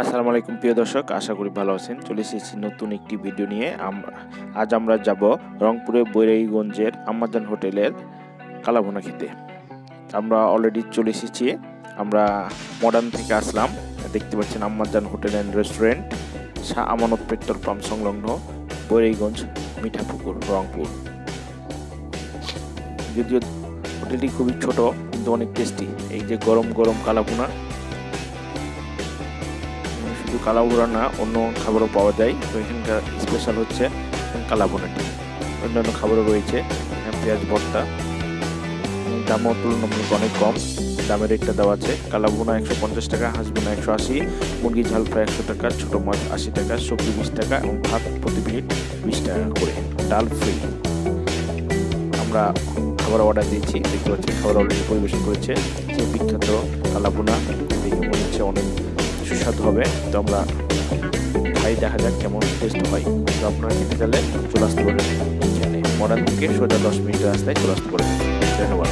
আসসালামু আলাইকুম প্রিয় দর্শক, আশা করি ভালো আছেন। চলে এসেছি নতুন একটি ভিডিও নিয়ে। আজ আমরা যাব রংপুরের বৈরাগীগঞ্জের আম্মাজান হোটেলের কালাভুনা খেতে। আমরা অলরেডি চলে এসেছি। আমরা মডার্ন থেকে আসলাম। দেখতে পাচ্ছেন আম্মাজান hotel and restaurant, Shah Amanat petrol pump সংলগ্ন, বৈরাগীগঞ্জ, মিঠাপুকুর, রংপুর। যদিও হোটেলটি খুবই ছোট কিন্তু অনেক টেস্টি। এই যে গরম গরম কালাভুনা, শুধু কালাভুনা না, অন্য খাবারও পাওয়া যায়। তো এখানকার স্পেশাল হচ্ছে কালাভুনাটি। অন্যান্য খাবারও রয়েছে, পেঁয়াজ ভর্তা। দামও তুলনামূলক অনেক কম। দামের রেটটা দেওয়া আছে। কালাভুনা 150 টাকা, হাঁসভুনা 180, মুরগি ঝাল ফ্রাই 100 টাকা, ছোটো মাছ 80 টাকা, সবজি 20 টাকা এবং ভাত প্রতি প্লেট 20 টাকা করে, ডাল ফ্রি। আমরা খাবার অর্ডার দিয়েছি। দেখতে পাচ্ছি খাবার অলরেডি পরিবেশন করেছে। যে বিখ্যাত কালাভুনা দেখে মনে হচ্ছে অনেক সুস্বাদু হবে। তো আমরা খাই, দেখা যাক কেমন টেস্ট হয়। তো আপনারা খেতে গেলে চলে আসতে পারেন। মডার্ন থেকে সোজা 10 মিনিটের রাস্তায় চলে আসতে পারেন। ধন্যবাদ।